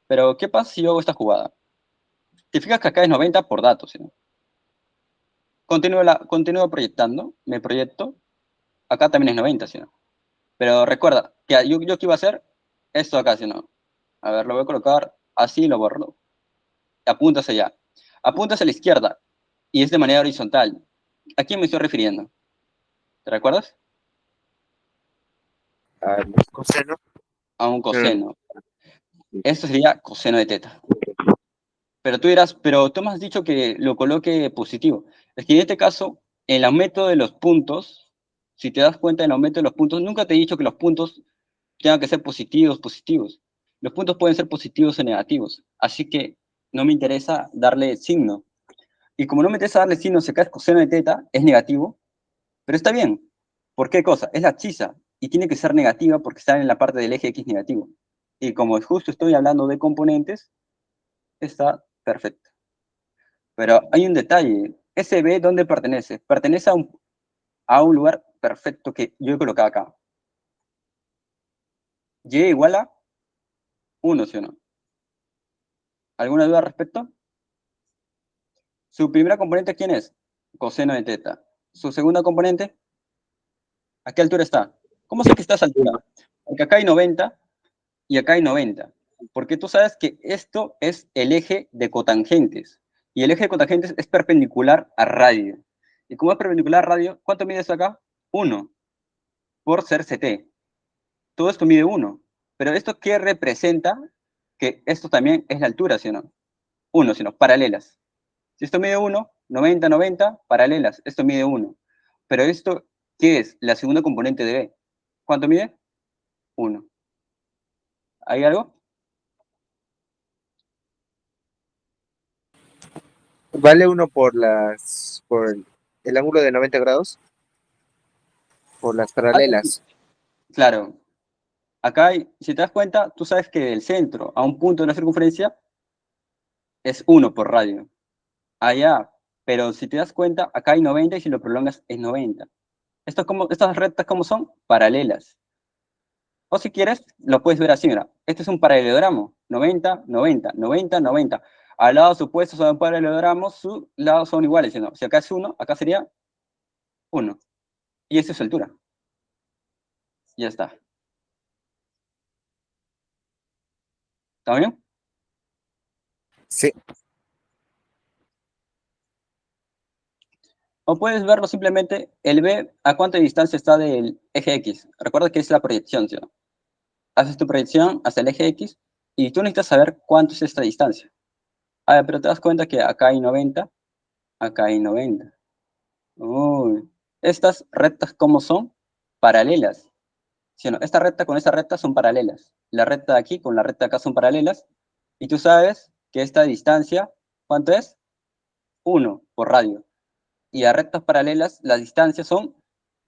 Pero, ¿qué pasa si yo hago esta jugada? Te fijas que acá es 90 por datos, ¿sí o no? Continúo proyectando, me proyecto. Acá también es 90, ¿sí o no? Pero recuerda que yo qué iba a hacer esto acá, ¿sí o no? A ver, lo voy a colocar así y lo borro. Apuntas allá. Apuntas a la izquierda y es de manera horizontal. ¿A quién me estoy refiriendo? ¿Te recuerdas? Al coseno. A un No, coseno. Esto sería coseno de teta. Pero tú dirás, pero tú me has dicho que lo coloque positivo. Es que en este caso, en el aumento de los puntos, si te das cuenta en el aumento de los puntos, nunca te he dicho que los puntos tengan que ser positivos, positivos. Los puntos pueden ser positivos o negativos. Así que no me interesa darle signo. Y como no me interesa darle signo, si acá es coseno de teta, es negativo, pero está bien. ¿Por qué cosa? Es la abscisa y tiene que ser negativa porque está en la parte del eje X negativo. Y como justo estoy hablando de componentes, está perfecto. Pero hay un detalle. Ese B, ¿dónde pertenece? Pertenece a un lugar perfecto que yo he colocado acá. Y igual a 1, ¿sí o no? ¿Alguna duda al respecto? Su primera componente, ¿quién es? Coseno de teta. Su segunda componente, ¿a qué altura está? ¿Cómo sé que está a esa altura? Porque acá hay 90 y acá hay 90. Porque tú sabes que esto es el eje de cotangentes. Y el eje de cotangentes es perpendicular a radio. Y como es perpendicular a radio, ¿cuánto mide esto acá? 1 por ser CT. Todo esto mide 1. Pero ¿esto qué representa? Que esto también es la altura, ¿sí o no? 1, sino paralelas. Si esto mide 1, 90, 90, paralelas. Esto mide 1. Pero esto, ¿qué es? La segunda componente de B. ¿Cuánto mide? 1. ¿Hay algo? vale uno por el ángulo de 90 grados, por las paralelas. Claro. Acá hay, si te das cuenta, tú sabes que del centro a un punto de la circunferencia es 1 por radio. Allá, pero si te das cuenta, acá hay 90 y si lo prolongas es 90. Estas rectas, ¿cómo son? Paralelas. O si quieres, lo puedes ver así, mira. Este es un paralelogramo. 90, 90, 90, 90. Al lado opuestos son paralelogramos, sus lados son iguales, ¿no? Si acá es 1, acá sería 1. Y esa es su altura. Ya está. ¿Está bien? Sí. O puedes verlo simplemente, el B, ¿a cuánta distancia está del eje X? Recuerda que es la proyección, ¿sí? Haces tu proyección hasta el eje X y tú necesitas saber cuánto es esta distancia. A ver, pero te das cuenta que acá hay 90, acá hay 90. Uy, estas rectas, ¿cómo son? Paralelas. ¿Sí o no? Esta recta con esta recta son paralelas. La recta de aquí con la recta de acá son paralelas. Y tú sabes que esta distancia, ¿cuánto es? 1 por radio. Y a rectas paralelas, las distancias son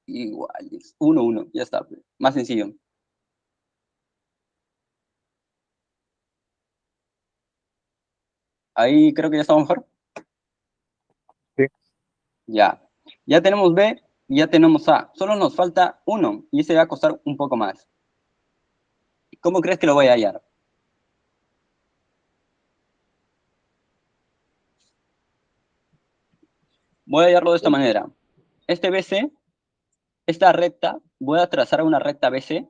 iguales. 1, 1. Ya está. Más sencillo. Ahí creo que ya estamos mejor. Sí. Ya. Ya tenemos B y ya tenemos A. Solo nos falta 1 y ese va a costar un poco más. ¿Cómo crees que lo voy a hallar? Voy a hallarlo de esta manera. Este BC, esta recta, voy a trazar una recta BC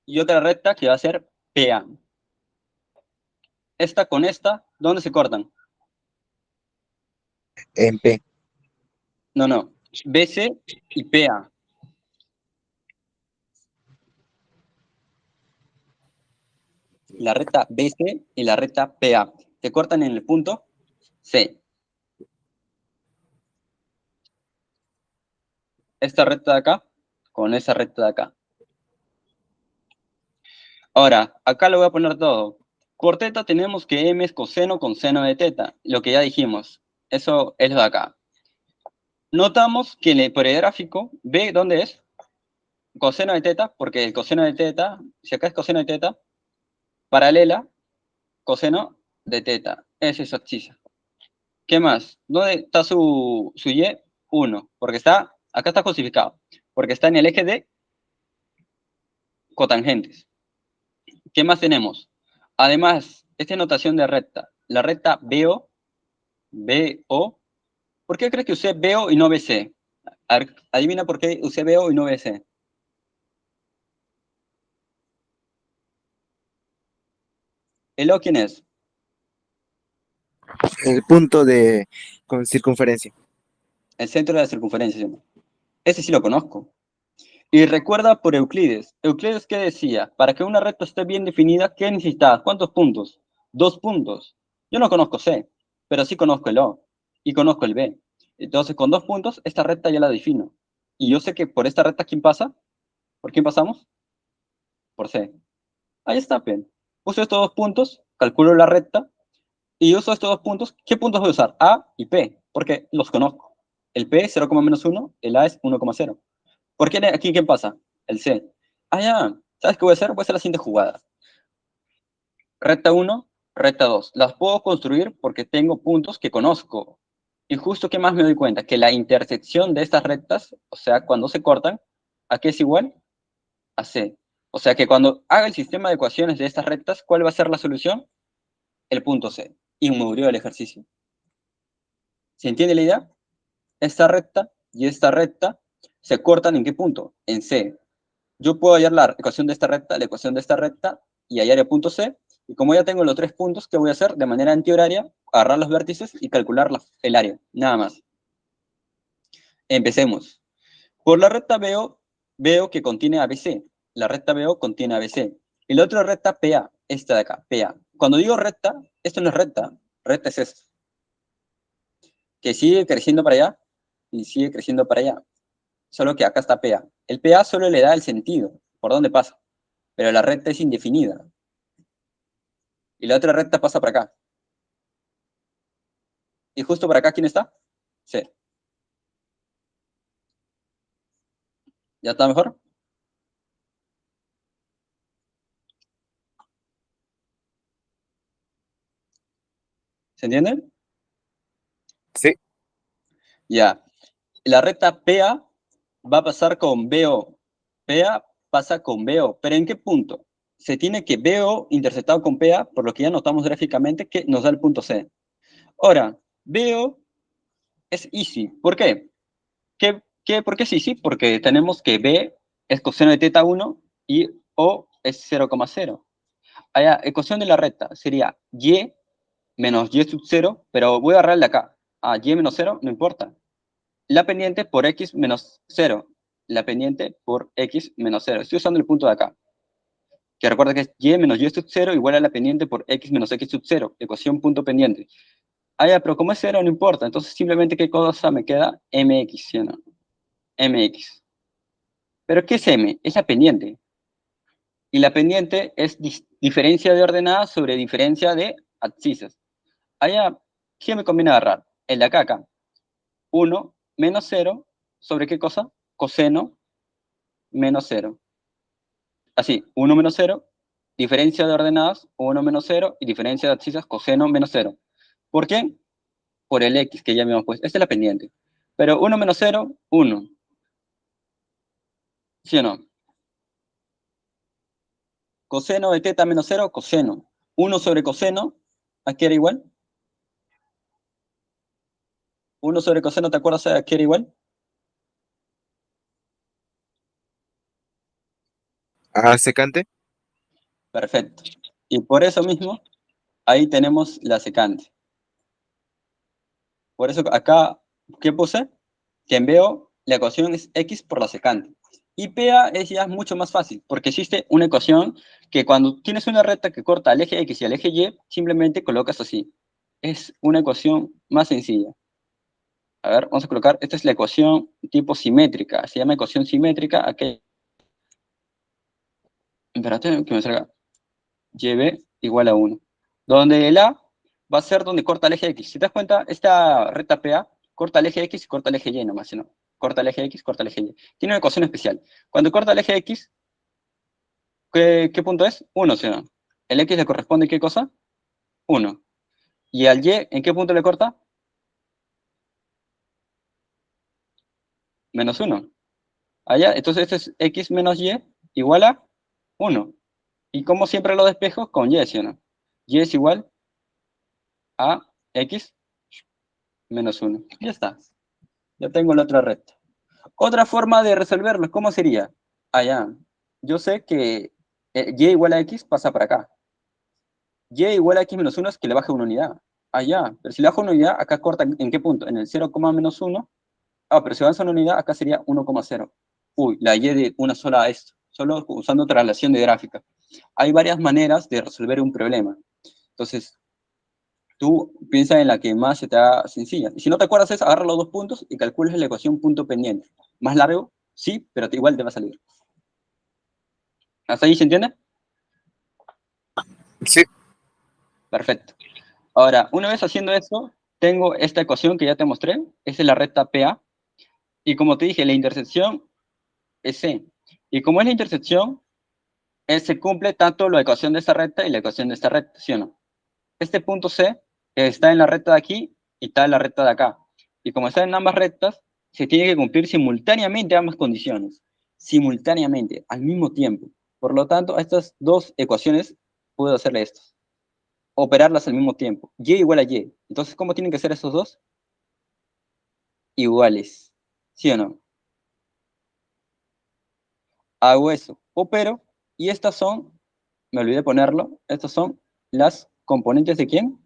y otra recta que va a ser PA. Esta con esta, ¿dónde se cortan? En P. No, no. BC y PA. La recta BC y la recta PA. Se cortan en el punto C. Esta recta de acá con esa recta de acá. Ahora, acá lo voy a poner todo. Por teta tenemos que M es coseno con seno de teta, lo que ya dijimos. Eso es lo de acá. Notamos que en el gráfico, ¿ve dónde es? Coseno de teta, porque el coseno de teta, si acá es coseno de teta, paralela, coseno de teta. Esa es su abscisa. ¿Qué más? ¿Dónde está su Y? 1, porque está, acá está justificado, porque está en el eje de cotangentes. ¿Qué más tenemos? Además, esta es notación de recta. La recta BO, BO. ¿Por qué crees que usé BO y no BC? A ver, adivina por qué usé BO y no BC. ¿El O quién es? El punto de con circunferencia. El centro de la circunferencia. ¿Sí? Ese sí lo conozco. Y recuerda por Euclides. Euclides, ¿qué decía? Para que una recta esté bien definida, ¿qué necesitas? ¿Cuántos puntos? 2 puntos. Yo no conozco C, pero sí conozco el O y conozco el B. Entonces, con 2 puntos, esta recta ya la defino. Y yo sé que por esta recta, ¿quién pasa? ¿Por quién pasamos? Por C. Ahí está, pen. Uso estos 2 puntos, calculo la recta, y uso estos 2 puntos. ¿Qué puntos voy a usar? A y P, porque los conozco. El P es 0,-1, el A es 1,0. ¿Por qué aquí quién pasa? El C. Ah, ya. ¿Sabes qué voy a hacer? Voy a hacer la siguiente jugada. Recta 1, recta 2. Las puedo construir porque tengo puntos que conozco. Y justo que más me doy cuenta, que la intersección de estas rectas, o sea, cuando se cortan, ¿a qué es igual? A C. O sea que cuando haga el sistema de ecuaciones de estas rectas, ¿cuál va a ser la solución? El punto C. Y murió el ejercicio. ¿Se entiende la idea? Esta recta y esta recta se cortan ¿en qué punto? En C. Yo puedo hallar la ecuación de esta recta, la ecuación de esta recta, y hallar el punto C, y como ya tengo los 3 puntos, ¿qué voy a hacer? De manera antihoraria, agarrar los vértices y calcular el área, nada más. Empecemos. Por la recta veo que contiene ABC. La recta BO contiene ABC. Y la otra recta PA, esta de acá, PA. Cuando digo recta, esto no es recta. Recta es esto. Que sigue creciendo para allá y sigue creciendo para allá. Solo que acá está PA. El PA solo le da el sentido, por dónde pasa. Pero la recta es indefinida. Y la otra recta pasa por acá. Y justo por acá, ¿quién está? C. ¿Ya está mejor? ¿Se entiende? Sí. Ya. La recta PA va a pasar con BO. PA pasa con BO. ¿Pero en qué punto? se tiene que BO interceptado con PA, por lo que ya notamos gráficamente que nos da el punto C. Ahora, BO es easy. ¿Por qué? ¿Por qué es easy? Porque tenemos que B es coseno de teta 1 y O es 0,0. Allá, ecuación de la recta sería Y menos Y sub 0, pero voy a agarrar de acá. Y menos 0, no importa. La pendiente por X menos 0. La pendiente por X menos 0. Estoy usando el punto de acá. Que recuerda que es Y menos Y sub 0 igual a la pendiente por X menos X sub 0. Ecuación punto pendiente. Ya, pero como es 0 no importa. Entonces simplemente ¿qué cosa me queda? MX, ¿sí o no? MX. ¿Pero qué es M? Es la pendiente. Y la pendiente es diferencia de ordenadas sobre diferencia de abscisas. Allá, ¿qué me conviene agarrar? El de acá. 1 menos 0, ¿sobre qué cosa? Coseno menos 0. Así, 1 menos 0, diferencia de ordenadas, 1 menos 0, y diferencia de abscisas, coseno menos 0. ¿Por qué? Por el x que ya habíamos puesto. Esta es la pendiente. Pero 1 menos 0, 1. ¿Sí o no? Coseno de teta menos 0, coseno. 1 sobre coseno, ¿aquí era igual? 1 sobre coseno, ¿te acuerdas a qué era igual? Secante. Perfecto. Y por eso mismo, ahí tenemos la secante. Por eso acá, ¿qué puse? Que en BO la ecuación es X por la secante. Y PA es ya mucho más fácil, porque existe una ecuación que cuando tienes una recta que corta al eje X y al eje Y, simplemente colocas así. Es una ecuación más sencilla. A ver, vamos a colocar, esta es la ecuación tipo simétrica, se llama ecuación simétrica, aquí, espérate que me salga, YB igual a 1, donde el A va a ser donde corta el eje X. Si te das cuenta, esta recta PA corta el eje X y corta el eje Y nomás, ¿no? Corta el eje X, corta el eje Y. Tiene una ecuación especial. Cuando corta el eje X, ¿qué punto es? 1, ¿sí o no? El X le corresponde, ¿qué cosa? 1. ¿Y al Y, en qué punto le corta? Menos 1. Allá, entonces este es X menos Y igual a 1. Y como siempre lo despejo con Y, ¿sí o no? Y es igual a X menos 1. Ya está. Ya tengo la otra recta. Otra forma de resolverlo, ¿cómo sería? Ya. Yo sé que Y igual a X pasa para acá. Y igual a X menos 1 es que le baje una unidad. Ya. Pero si le bajo una unidad, acá corta ¿en qué punto? En el 0, menos 1. Pero si avanza una unidad, acá sería 1,0. Uy, la Y de una sola a esto. Solo usando traslación de gráfica. Hay varias maneras de resolver un problema. Entonces, tú piensa en la que más se te haga sencilla. Y si no te acuerdas es, agarra los dos puntos y calculas la ecuación punto pendiente. Más largo, sí, pero igual te va a salir. ¿Hasta ahí se entiende? Sí. Perfecto. Ahora, una vez haciendo eso, tengo esta ecuación que ya te mostré. Esa es la recta PA. Y como te dije, la intersección es C. Y como es la intersección, se cumple tanto la ecuación de esta recta y la ecuación de esta recta, ¿sí o no? Este punto C está en la recta de aquí y está en la recta de acá. Y como están en ambas rectas, se tiene que cumplir simultáneamente ambas condiciones. Simultáneamente, al mismo tiempo. Por lo tanto, a estas dos ecuaciones puedo hacerle esto. Operarlas al mismo tiempo. Y igual a Y. Entonces, ¿cómo tienen que ser estos dos? Iguales. ¿Sí o no? Hago eso. Opero. Y estas son, me olvidé ponerlo, estas son las componentes de ¿quién?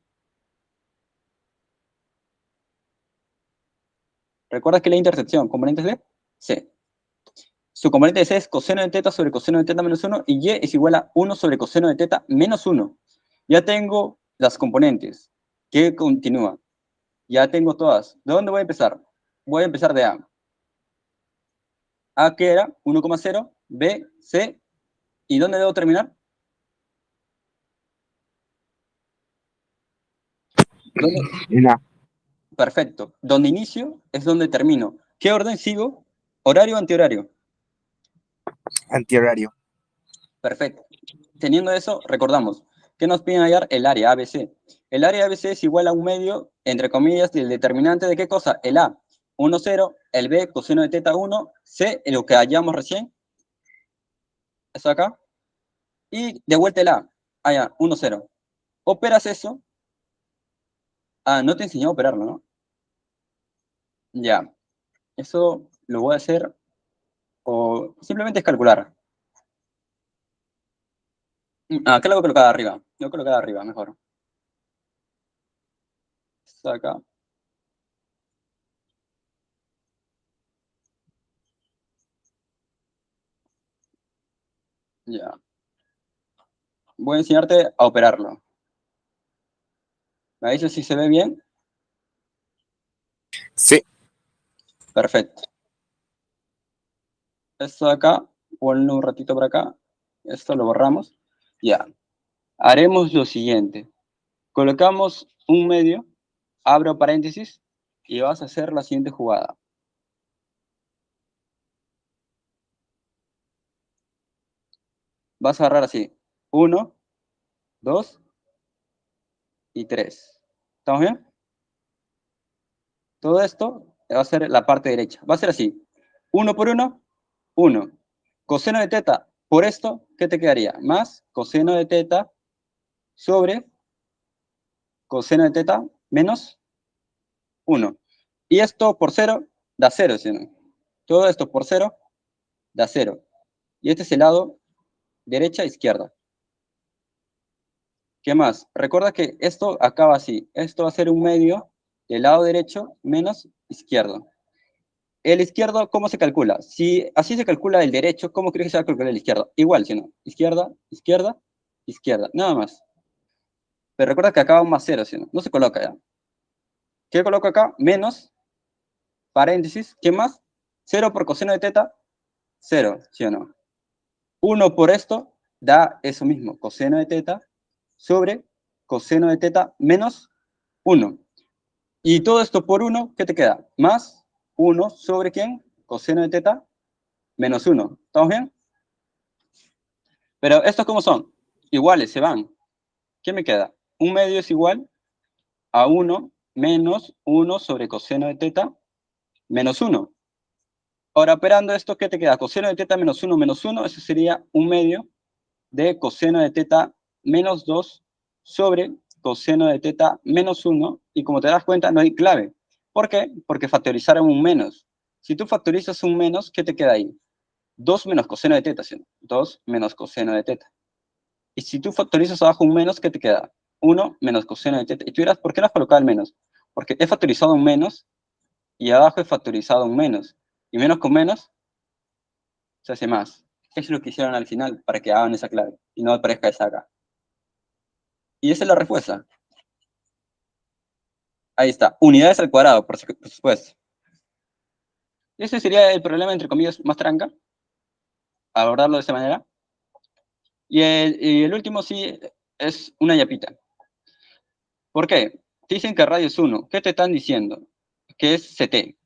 ¿Recuerdas que la intersección, componentes de C? Su componente de C es coseno de teta sobre coseno de teta menos 1 y Y es igual a 1 sobre coseno de teta menos 1. Ya tengo las componentes. ¿Qué continúa? Ya tengo todas. ¿De dónde voy a empezar? Voy a empezar de A. A que era 1,0, B, C. ¿Y dónde debo terminar? ¿Dónde? No, Perfecto. Donde inicio es donde termino. ¿Qué orden sigo? ¿Horario o antihorario? antihorario. Perfecto. Teniendo eso, recordamos que nos piden hallar el área ABC. El área ABC es igual a un medio, entre comillas, del determinante de qué cosa? El A, 1, 0, el B, coseno de teta 1, C, lo que hallamos recién, eso acá, Y de vuelta el A. Ah, ya, 1, 0. Operas eso. Ah, no te enseñó a operarlo, ¿no? Ya. Eso lo voy a hacer, o simplemente es calcular. Acá lo voy a colocar arriba. Lo voy a colocar arriba, mejor. Saca. Ya. Voy a enseñarte a operarlo. ¿Me dices si se ve bien? Sí. Perfecto. Esto de acá, ponlo un ratito por acá. Esto lo borramos. Ya. Haremos lo siguiente. Colocamos un medio, abro paréntesis, y vas a hacer la siguiente jugada. Vas a agarrar así. 1, 2 y 3. ¿Estamos bien? Todo esto va a ser la parte derecha. Va a ser así. 1 por 1, 1. Coseno de teta por esto, ¿qué te quedaría? Más coseno de teta sobre coseno de teta menos 1. Y esto por 0 da 0, ¿sí o no? Todo esto por 0 da 0. Y este es el lado derecha e izquierda. ¿Qué más? Recuerda que esto acaba así. Esto va a ser un medio del lado derecho menos izquierdo. El izquierdo, ¿cómo se calcula? Si así se calcula el derecho, ¿cómo crees que se va a calcular el izquierdo? Igual, ¿sí o no? Izquierda, izquierda, izquierda. Nada más. Pero recuerda que acaba un más 0, ¿sí o no? No se coloca ya. ¿Qué coloco acá? Menos, paréntesis. ¿Qué más? 0 por coseno de teta, 0, ¿sí o no? 1 por esto da eso mismo, coseno de teta sobre coseno de teta menos 1. Y todo esto por 1, ¿qué te queda? Más 1 sobre ¿quién? Coseno de teta menos 1. ¿Estamos bien? Pero estos ¿cómo son? Iguales, se van. ¿Qué me queda? Un medio es igual a 1 menos 1 sobre coseno de teta menos 1. Ahora, operando esto, ¿qué te queda? Coseno de teta menos 1, eso sería un medio de coseno de teta menos 2 sobre coseno de teta menos 1. Y como te das cuenta, no hay clave. ¿Por qué? Porque factorizaron un menos. Si tú factorizas un menos, ¿qué te queda ahí? 2 menos coseno de teta, ¿sí? 2 menos coseno de teta. Y si tú factorizas abajo un menos, ¿qué te queda? 1 menos coseno de teta. Y tú dirás, ¿por qué no has colocado el menos? Porque he factorizado un menos y abajo he factorizado un menos. Y menos con menos se hace más. Eso es lo que hicieron al final para que hagan esa clave y no aparezca esa acá. Y esa es la respuesta. Ahí está. Unidades al cuadrado, por supuesto. Ese sería el problema, entre comillas, más tranca. Abordarlo de esa manera. Y el último sí es una yapita. ¿Por qué? Te dicen que radio es 1. ¿Qué te están diciendo? Que es CT.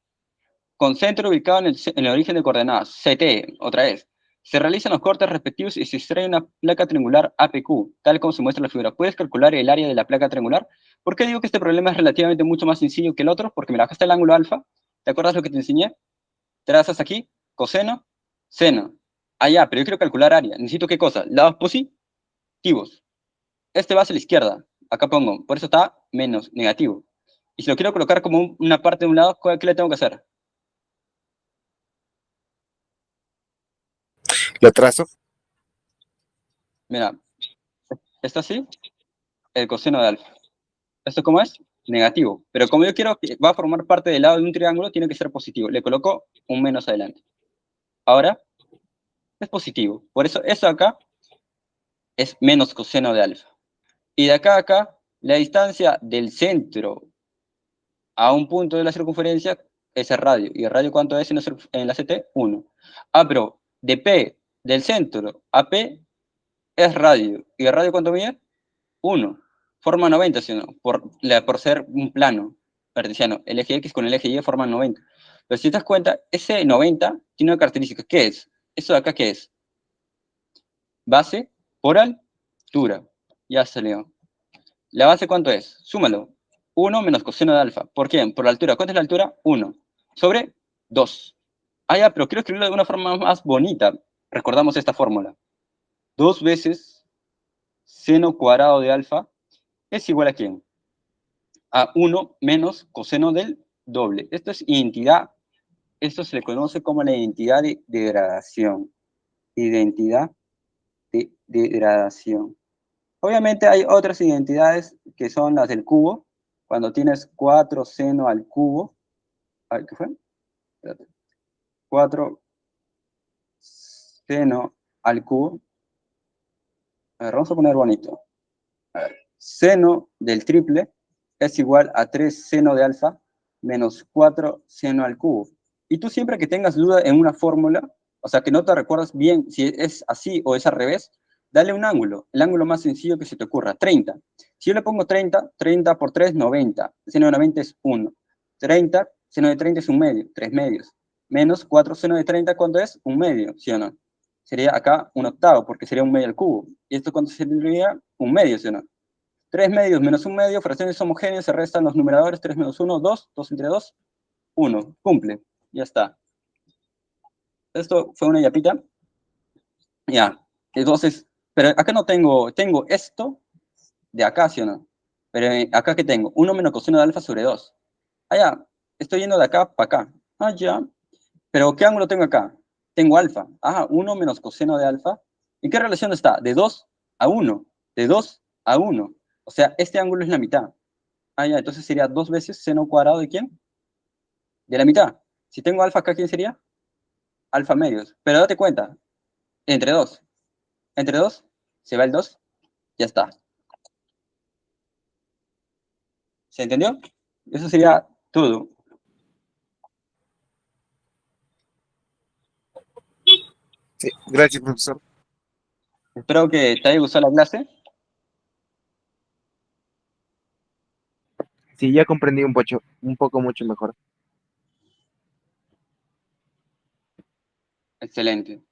Con centro ubicado en el origen de coordenadas. CT, otra vez. Se realizan los cortes respectivos y se extrae una placa triangular APQ, tal como se muestra en la figura. ¿Puedes calcular el área de la placa triangular? ¿Por qué digo que este problema es relativamente mucho más sencillo que el otro? Porque mira, acá está el ángulo alfa. ¿Te acuerdas lo que te enseñé? Trazas aquí, coseno, seno. Ah, ya, pero yo quiero calcular área. ¿Necesito qué cosa? Lados positivos. Este va hacia la izquierda. Acá pongo. Por eso está menos, negativo. Y si lo quiero colocar como una parte de un lado, ¿qué le tengo que hacer? Lo trazo. Mira, esto así, el coseno de alfa. ¿Esto cómo es? Negativo. Pero como yo quiero que va a formar parte del lado de un triángulo, tiene que ser positivo. Le coloco un menos adelante. Ahora es positivo. Por eso eso acá es menos coseno de alfa. Y de acá a acá, la distancia del centro a un punto de la circunferencia es el radio. ¿Y el radio cuánto es en la CT? 1. Ah, pero de P, del centro a P, es radio. ¿Y el radio cuánto mide? 1. Forma 90, ¿sí o no? Por ser un plano cartesiano. El eje X con el eje Y forman 90. Pero si te das cuenta, ese 90 tiene una característica. ¿Qué es? ¿Eso de acá qué es? Base por altura. Ya salió. ¿La base cuánto es? Súmalo. 1 menos coseno de alfa. ¿Por qué? Por la altura. ¿Cuánto es la altura? 1. Sobre 2. Ah, ya, pero quiero escribirlo de una forma más bonita. Recordamos esta fórmula. 2 veces seno cuadrado de alfa es igual a ¿quién? A 1 menos coseno del doble. Esto es identidad. Esto se le conoce como la identidad de degradación. Identidad de degradación. Obviamente hay otras identidades que son las del cubo. Cuando tienes 4 seno al cubo. ¿Qué fue? Espérate. 4 seno al cubo. A ver, vamos a poner bonito. A ver, seno del triple es igual a 3 seno de alfa menos 4 seno al cubo. Y tú siempre que tengas duda en una fórmula, o sea, que no te recuerdas bien si es así o es al revés, dale un ángulo, el ángulo más sencillo que se te ocurra, 30. Si yo le pongo 30, 30 por 3, 90. Seno de 90 es 1. 30, seno de 30 es un medio, 3 medios. Menos 4 seno de 30, ¿cuánto es? Un medio, ¿sí o no? Sería acá un octavo, porque sería un medio al cubo. ¿Y esto cuánto sería? Un medio, ¿sí o no? 3 medios menos un medio, fracciones homogéneas, se restan los numeradores, 3 menos 1, 2, 2 entre 2, 1. Cumple, ya está. Esto fue una yapita. Ya, entonces, pero acá no tengo esto de acá, ¿sí o no? Pero acá que tengo, 1 menos coseno de alfa sobre 2. Ah, ya, estoy yendo de acá para acá. Ah, ya. Pero ¿qué ángulo tengo acá? Tengo alfa. Ah, 1 menos coseno de alfa. ¿En qué relación está? De 2 a 1. De 2 a 1. O sea, este ángulo es la mitad. Ah, ya, entonces sería 2 veces seno cuadrado ¿de quién? De la mitad. Si tengo alfa acá, ¿quién sería? Alfa medios. Pero date cuenta, entre 2. Entre 2, se va el 2, ya está. ¿Se entendió? Eso sería todo. Sí, gracias, profesor. Espero que te haya gustado la clase. Sí, ya comprendí un poco mucho mejor. Excelente.